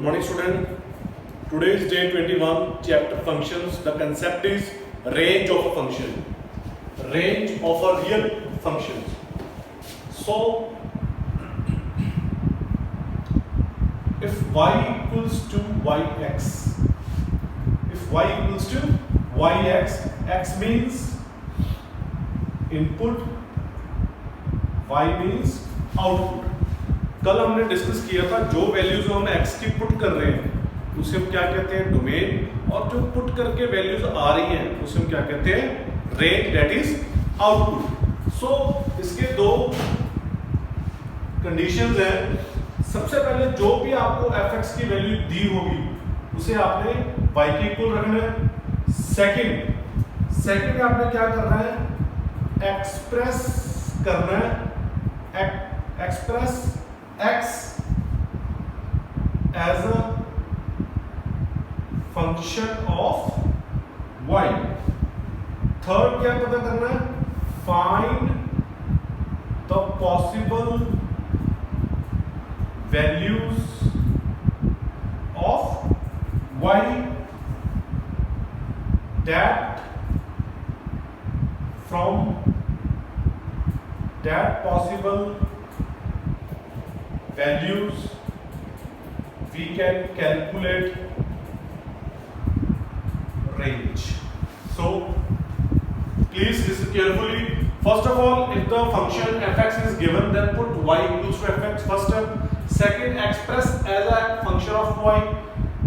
Good morning, student. Today is day 21, chapter functions. The concept is range of a function, range of a real function. So, if y equals to yx, if y equals to yx, x means input, y means output. कल हमने discuss किया था जो values हम x की put कर रहे हैं उसे हम क्या कहते हैं, डोमेन, और जो पुट करके वैल्यूज आ रही हैं उसे हम क्या कहते हैं, रेंज, दैट इज आउटपुट. सो इसके दो कंडीशंस हैं. सबसे पहले जो भी आपको fx की वैल्यू दी होगी उसे आपने y के इक्वल रखना है. सेकंड आपने क्या करना है, एक्सप्रेस करना है, express x as a function of y. Third क्या पता करना है, find the possible values of y that from that possible values we can calculate range. So please listen carefully. First of all, if the function fx is given, then put y equals to fx first step. Second, express as a function of y.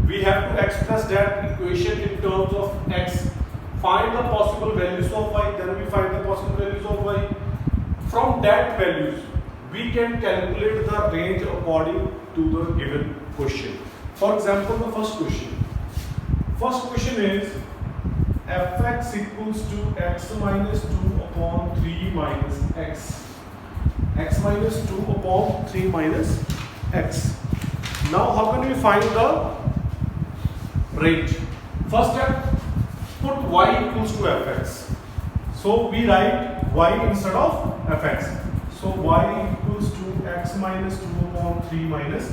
We have to express that equation in terms of x. Find the possible values of y, then we find the possible values of y. From that values we can calculate the range according to the given question. For example, the first question is fx equals to x minus 2 upon 3 minus x. X minus 2 upon 3 minus x. Now how can we find the range? First step, put y equals to fx. So we write y instead of fx. So y equals to x minus 2 upon 3 minus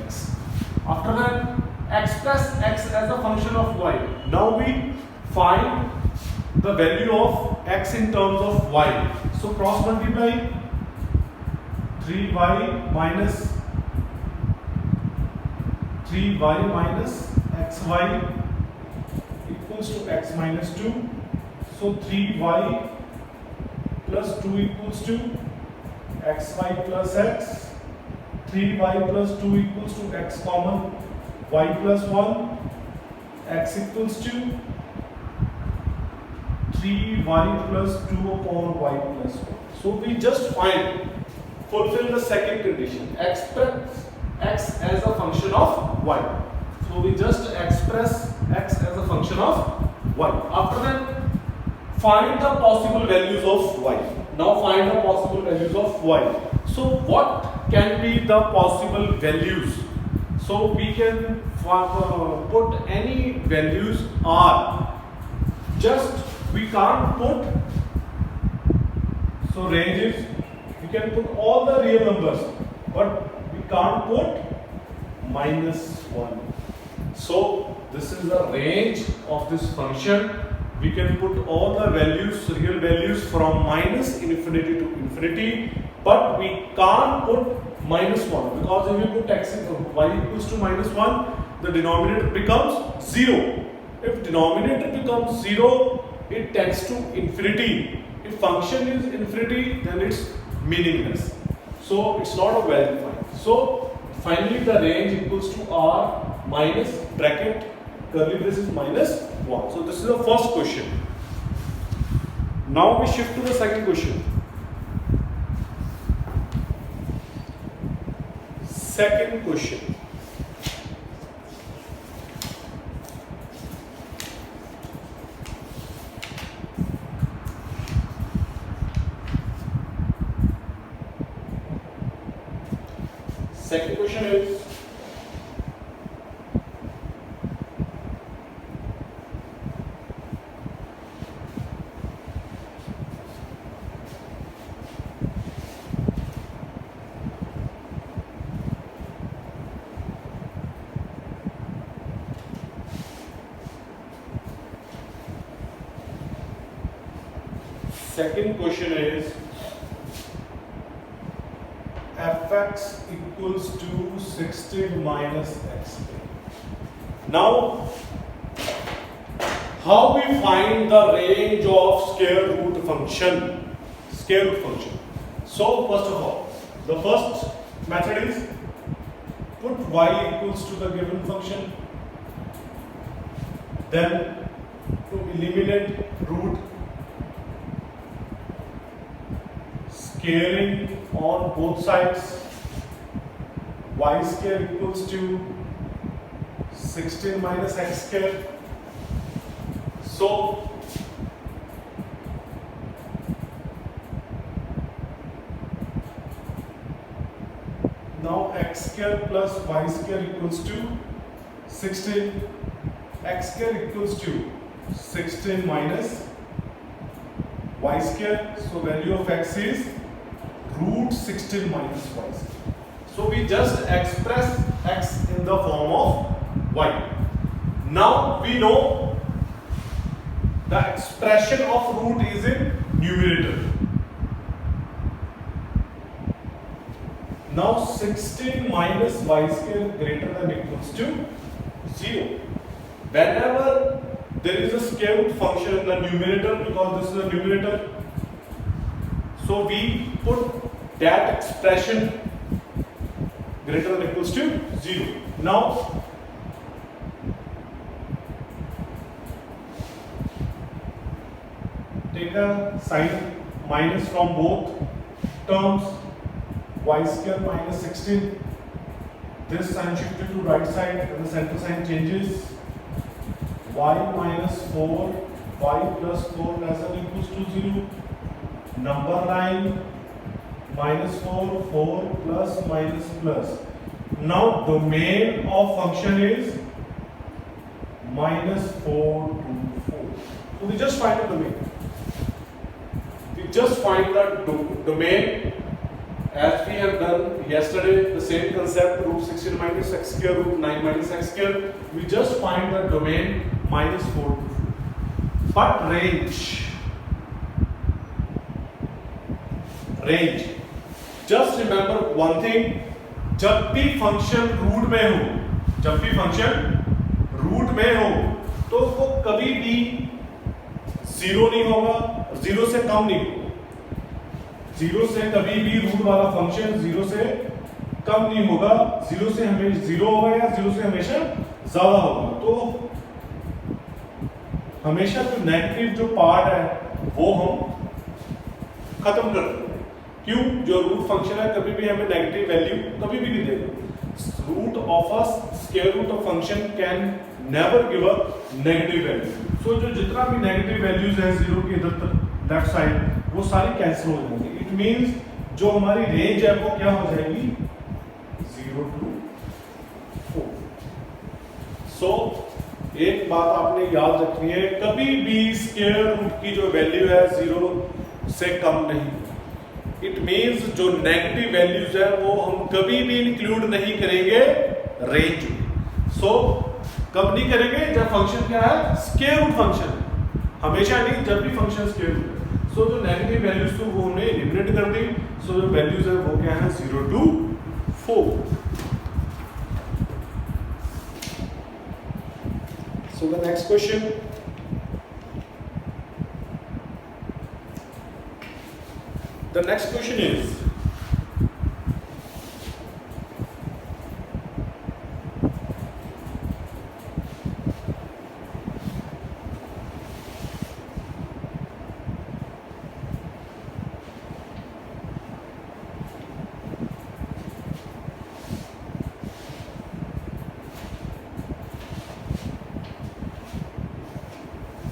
x. After that, express x as a function of y. Now we find the value of x in terms of y. So cross multiply, 3y minus xy equals to x minus 2. So 3y plus 2 equals to xy plus x. 3y plus 2 equals to x common, y plus 1, x equals to 3y plus 2 upon y plus 1. So we just fulfill the second condition, express x as a function of y. So we just express x as a function of y. After that, find the possible values of y. Now find the possible values of y. So what can be the possible values? So we can put any values r. Just we can't put, so range is, we can put all the real numbers, but we can't put -1. So this is the range of this function. We can put all the values, real values, from minus infinity to infinity, but we can't put -1, because if you put x y equals to -1, the denominator becomes 0. If denominator becomes 0, it tends to infinity. If function is infinity, then it's meaningless. So it's not a well-defined. So finally the range equals to r minus bracket curly braces -1. So this is the first question. Now we shift to the second question. Second question. Second question is, second question is fx equals to 16 minus xk. Now, how we find the range of square root function? So, first of all, the first method is put y equals to the given function. Then, to eliminate root, scaling on both sides, y square equals to 16 minus x square. So, now x square plus y square equals to 16. X square equals to 16 minus y square. So, value of x is root 16 minus y square. So, we just express x in the form of y. Now, we know the expression of root is in numerator. Now 16 minus y square greater than equals to 0. Whenever there is a square root function in the numerator, because this is a numerator, so we put that expression greater than equals to 0. Now take a sign minus from both terms. Y square minus 16. This sign shifted to right side and the center sign changes. Y minus 4, y plus 4 less than equals to 0. Number line minus 4, 4 plus minus plus. Now domain of function is minus 4 to 4. So we just find the domain. We just find the domain. As we have done yesterday, the same concept, root 16 minus x square, root 9 minus x square, we just find the domain minus 4 to 4. But range, just remember one thing, जब भी function root में हो, तो वो कभी भी 0 नहीं होगा, 0 से कम नहीं होगा। 0 से कभी भी रूट वाला फंक्शन 0 से कम नहीं होगा, 0 से हमेशा 0 होगा या 0 से हमेशा ज्यादा होगा। तो हमेशा जो नेगेटिव जो पार्ट है वो हम खत्म कर देते हैं। क्यों? जो रूट फंक्शन है कभी भी हमें नेगेटिव वैल्यू कभी भी नहीं देगा। Root of a square root of function can never give a negative value. So जो जितना भी नेगेटिव वैल्यूज है 0 के इधर तक लेफ्ट साइड, वो सारी कैंसिल हो जाएंगी। इट मींस जो हमारी रेंज है वो क्या हो जाएगी 0 to 4। सो एक बात आपने याद रखनी है, कभी भी स्क्वायर रूट की जो वैल्यू है 0 से कम नहीं। इट मींस जो नेगेटिव वैल्यूज है वो हम कभी भी इंक्लूड नहीं करेंगे रेंज में। सो कब नहीं करेंगे? जब फंक्शन क्या है स्क्वायर रूट फंक्शन है, हमेशा नहीं, जब भी फंक्शन स्क्वायर रूट है। सो जो नेगेटिव वैल्यूज थी वो हमने एलिमिनेट कर दी। सो जो वैल्यूज है वो क्या है 0 to 4। So the next question, is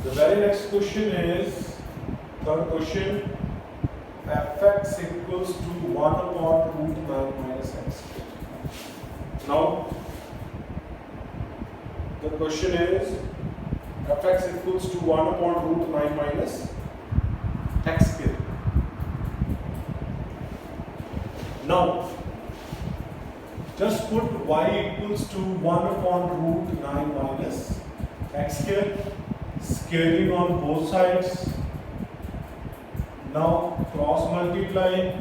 the very next question is third question, fx equals to 1 upon root 9 minus x. Now the question is fx equals to 1 upon root 9 minus x square. Now just put y equals to 1 upon root 9 minus x square, scaling on both sides, Now cross multiply.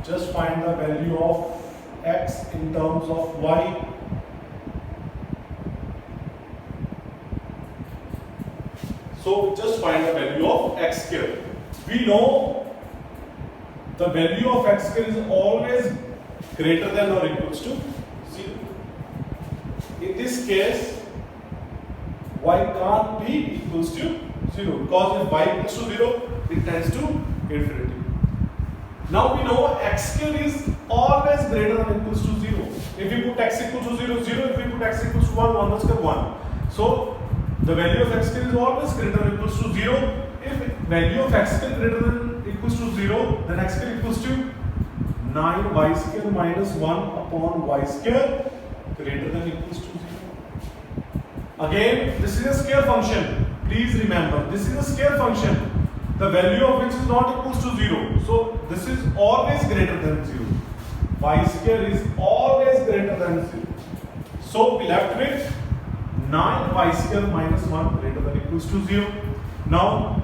Just find the value of x in terms of y. So just find the value of x square. We know the value of x square is always greater than or equals to 0. In this case, y can't be equals to 0 because if y equals to 0, it tends to infinity. Now we know x square is always greater than or equals to 0. If we put x equals to 0, 0. If we put x equals to 1, 1 square 1. So the value of x square is always greater than or equals to 0. If value of x square greater than or equals to 0, then x square equals to 9y square minus 1 upon y square greater than or equals to 0. Again, this is a square function. Please remember, this is a square function, the value of which is not equals to 0. So this is always greater than 0. Y square is always greater than 0. So we left with 9y square minus 1 greater than or equals to 0. Now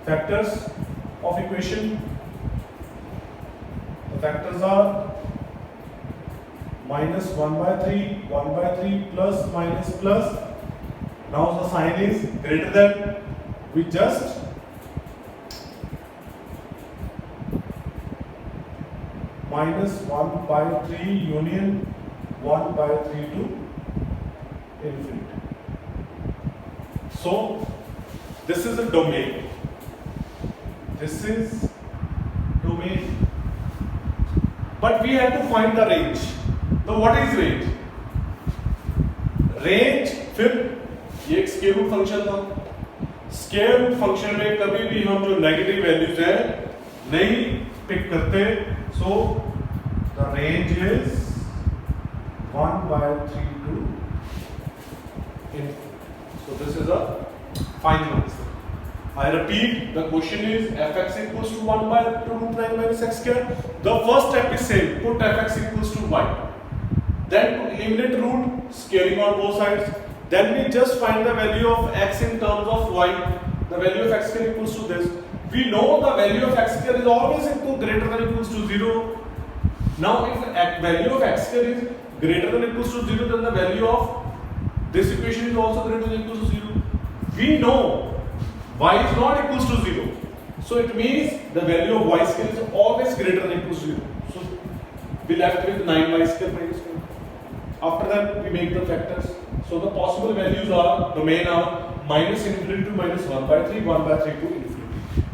factors of equation. The factors are minus 1 by 3, 1 by 3 plus minus plus. Now the sign is greater than. We just minus 1 by 3 union 1 by 3 to infinity. So this is a domain. This is domain. But we have to find the range. So what is range? Range फिर ये एक square root function था. Square root function में कभी भी हम जो negative values हैं नहीं पिक करते. So the range is 1 by 3 to infinity. So this is a final answer. I repeat, the question is fx equals to 1 by 2 root 9 minus x square. The first step is same. Put fx equals to y. Then to eliminate root, scaling on both sides. Then we just find the value of x in terms of y. The value of x square equals to this. We know the value of x square is always greater than or equals to 0. Now if value of x square is greater than or equals to 0, then the value of this equation is also greater than or equals to 0. We know y is not equals to 0. So it means the value of y square is always greater than or equals to 0. So we left with 9y square minus 1. After that we make the factors. So the possible values are, domain are minus infinity to minus 1 by 3, 1 by 3 to infinity.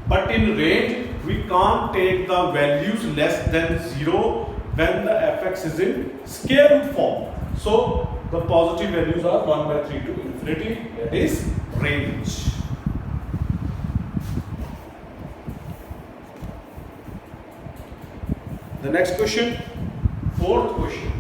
But in range we can't take the values less than 0 when the fx is in square root form. So the positive values are 1 by 3 to infinity. That is range. The next question, fourth question.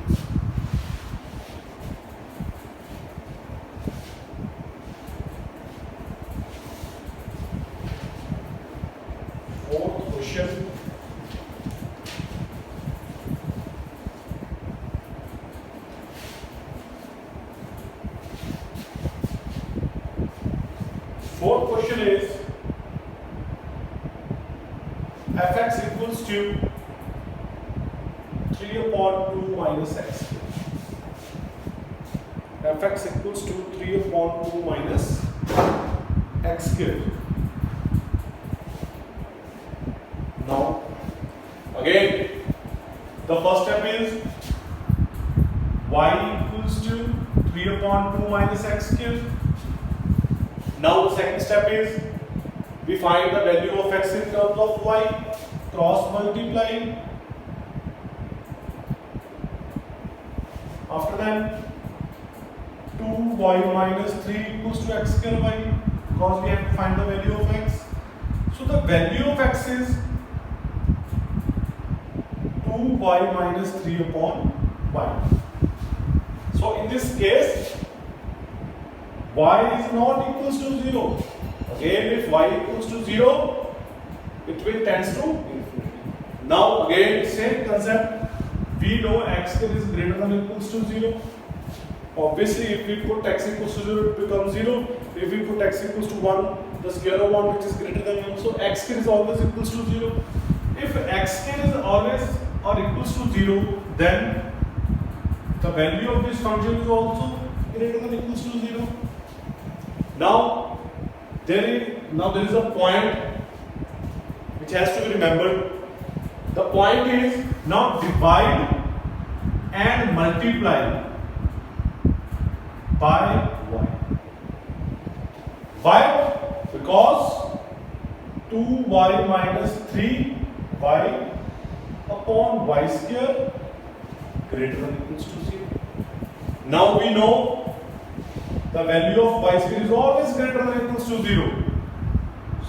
Fourth question. Fourth question is fx equals to 3 upon 2 minus x. Fx equals to 3 upon 2 minus x square. Now, again, the first step is y equals to 3 upon 2 minus x square. Now, the second step is we find the value of x in terms of y, cross multiply. After that, 2y minus 3 equals to x square y, because we have to find the value of x. So the value of x is 2y minus 3 upon y. So in this case, y is not equals to 0. Again, if y equals to 0, it will tends to infinity. Now again, same concept. We know x square is greater than or equals to 0. Obviously, if we put x equals to 0, it becomes 0. If we put x equals to 1, the square of 1 which is greater than 1. So x square is always equals to 0. If x square is always or equals to 0, then the value of this function is also greater than equals to 0. Now there is a point which has to be remembered. The point is now divide and multiply by y. Why? Because 2y minus 3y upon y square greater than equals to 0. Now we know the value of y square is always greater than equals to 0.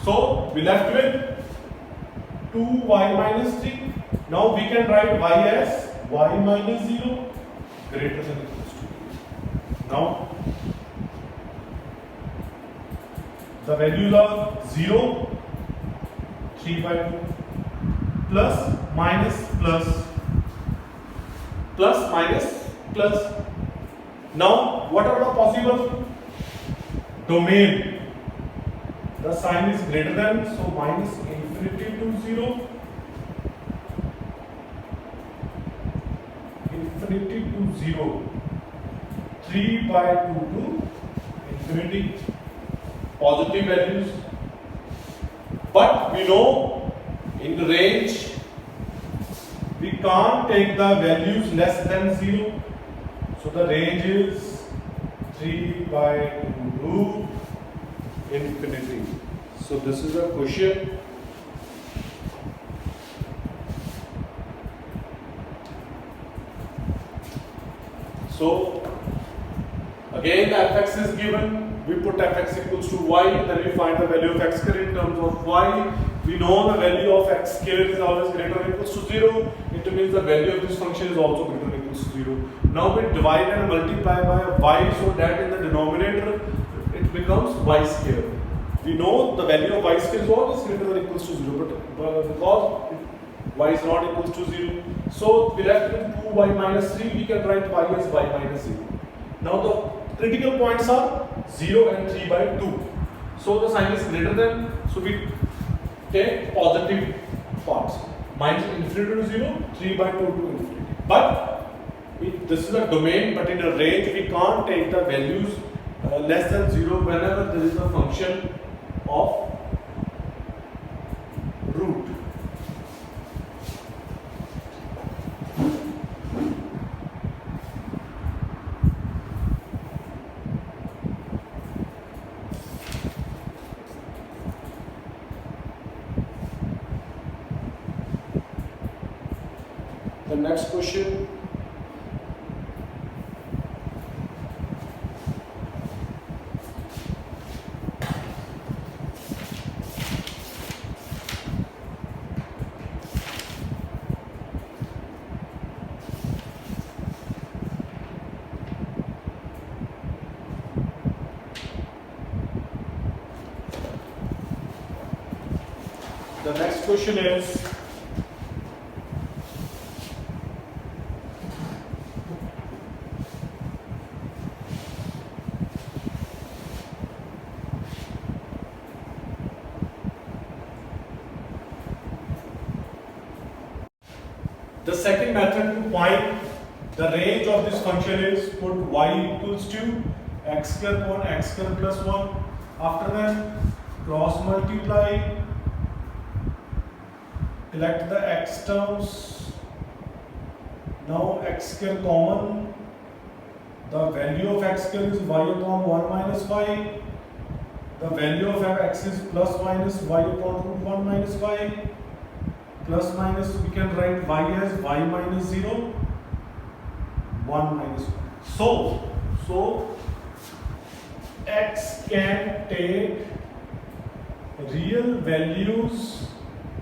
So we left with 2y minus 3. Now we can write y as y minus 0 greater than equals to 0. Now the values are 0, 3 by 2, plus, minus, plus, plus, minus, plus. Now, what are the possible domain? The sign is greater than, so minus infinity to 0, infinity to 0, 3 by 2 to infinity. Positive values, but we know in the range we can't take the values less than 0, so the range is 3 by 2 to infinity. So this is a question. So again the fx is given. We put fx equals to y, then we find the value of x square in terms of y. We know the value of x square is always greater than equals to 0. It means the value of this function is also greater than equals to 0. Now we divide and multiply by y so that in the denominator it becomes y square. We know the value of y square is always greater than equals to 0, but because y is not equals to 0, so we left with 2y minus 3, we can write y as y minus 0. Now the critical points are 0 and 3 by 2. So the sign is greater than, so we take positive parts. Minus infinity to 0, 3 by 2 to infinity. But this is a domain, but in a range we can't take the values less than 0 whenever there is a function of root. The next question. The next question is, the second method to find the range of this function is put y equals to x square upon x square plus 1. After that, cross multiply, collect the x terms. Now x square common. The value of x square is y upon 1 minus y. The value of x is plus minus y upon root 1 minus y. Plus minus, we can write y as y minus 0, 1 minus 1. So x can take real values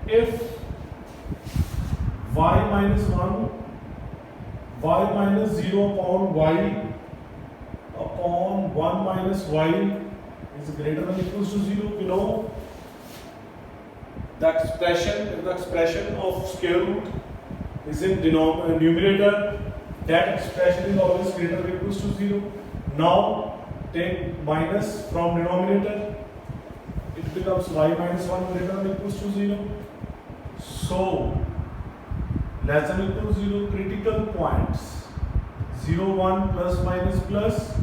if y minus 1, y minus 0 upon y upon 1 minus y is greater than or equals to 0. We know the expression, if the expression of square root is in numerator, that expression is always greater or equals to 0. Now take minus from denominator, it becomes y minus 1 greater or equals to 0. So less than or equal to 0, critical points 0, 1, plus minus plus,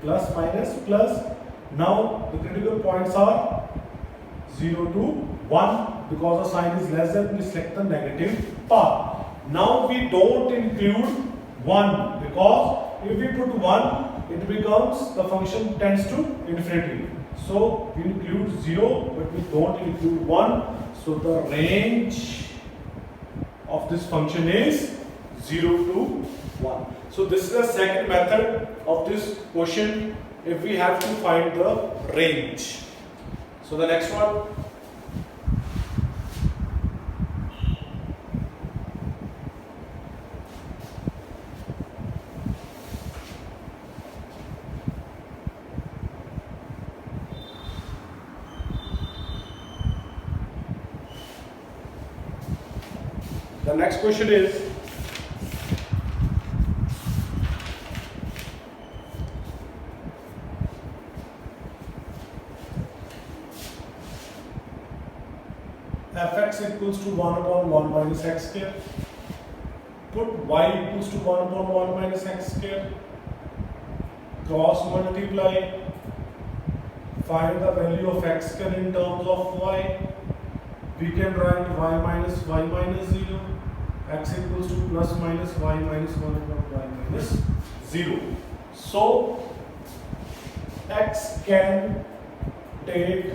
plus minus plus. Now the critical points are 0 to 1, because the sign is less than, we select the negative part. Now we don't include 1, because if we put 1, it becomes, the function tends to infinity. So we include 0, but we don't include 1. So the range of this function is 0 to 1. So this is the second method of this question if we have to find the range. So the next one. The next question is fx equals to 1 upon 1 minus x square. Put y equals to 1 upon 1 minus x square. Cross multiply. Find the value of x square in terms of y. We can write y minus 0, x equals to plus minus y minus 1 upon y minus 0. So x can take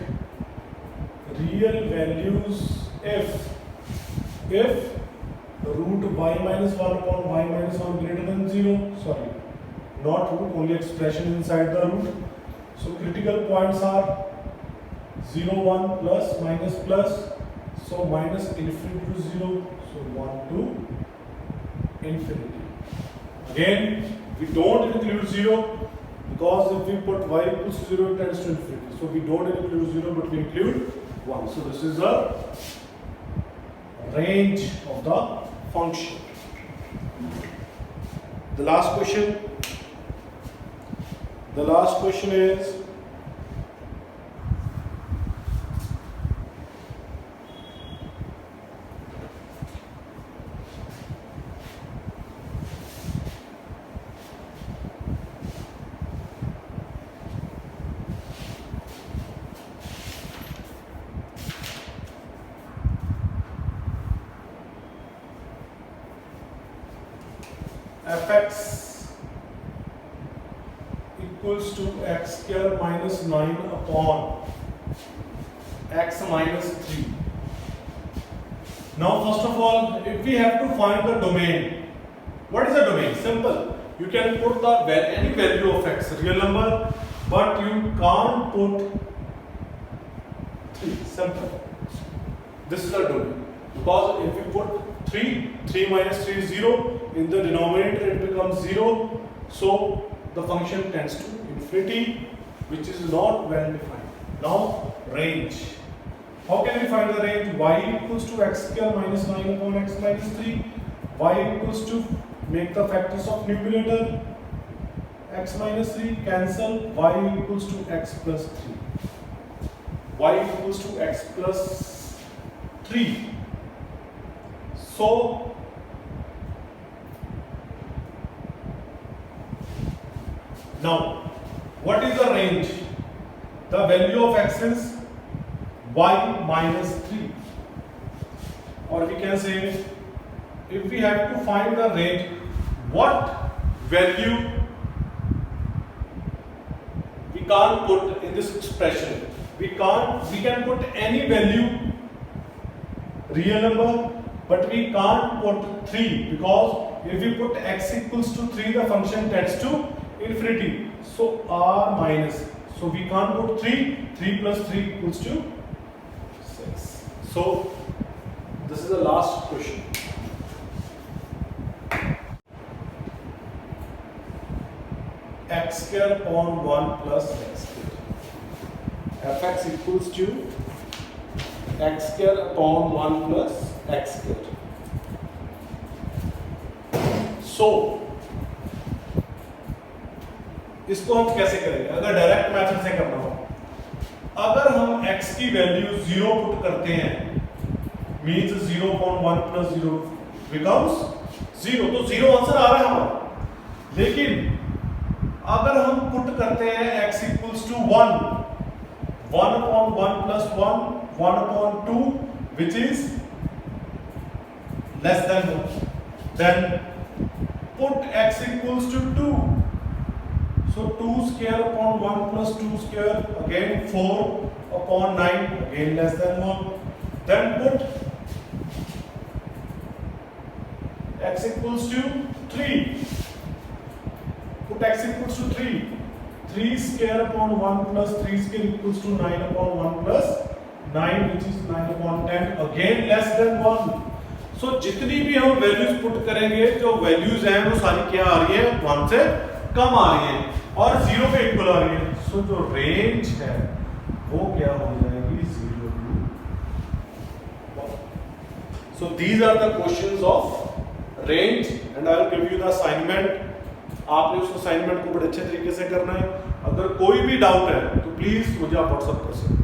real values if root y minus 1 upon y minus 1 greater than 0. Sorry, not root, only expression inside the root. So critical points are 0, 1, plus minus plus. So minus infinity to 0, so 1 to infinity. Again, we don't include 0, because if we put y equals to 0, it tends to infinity. So we don't include 0, but we include 1. So this is the range of the function. The last question. The last question is fx equals to x square minus 9 upon x minus 3. Now first of all, if we have to find the domain, what is the domain? Simple. You can put any value of x, real number, but you can't put 3. Simple. This is the domain. Because if you put 3 minus 3 is 0, in the denominator it becomes 0, so the function tends to infinity, which is not well defined. Now range. How can we find the range? Y equals to x square minus 9 upon x minus 3. Y equals to, make the factors of numerator, x minus 3, cancel, y equals to x plus 3. Y equals to x plus 3. So now what is the range? The value of x is y minus 3, or we can say, if we have to find the range, what value we can't put in this expression. We can put any value, real number, but we can't put 3, because if we put x equals to 3, the function tends to infinity. So r minus, so we can't put 3 plus 3 equals to 6. So this is the last question. X square upon 1 plus x square. Fx equals to x square upon 1 plus x square. सो इसको हम कैसे करेंगे? अगर direct method से करना हो, अगर हम x की वैल्यू 0 पुट करते हैं, मींस 0.1 प्लस 0 बिकम्स 0, तो 0 आंसर आ रहा है हमारा। लेकिन अगर हम पुट करते हैं x equals to 1, 1/1 plus 1, 1/2 which is less than 1, then put x equals to 2, so 2 square upon 1 plus 2 square, again 4/9, again less than 1, then put x equals to 3, put x equals to 3, 3 square upon 1 plus 3 square equals to 9/1 plus 9 which is 9/10, again less than 1। सो जितनी भी हम values put करेंगे, जो values हैं वो सारी क्या आ रही है? 1 से कम आ रही है और 0 के इक्वल आ रही है। सो जो रेंज है वो क्या हो जाएगी? 0 to 1। So these are the questions of range and I will give you the assignment. आपने उस असाइनमेंट को बड़े अच्छे तरीके से करना है। अगर कोई भी डाउट है तो प्लीज मुझे आप व्हाट्सएप कर सकते हैं।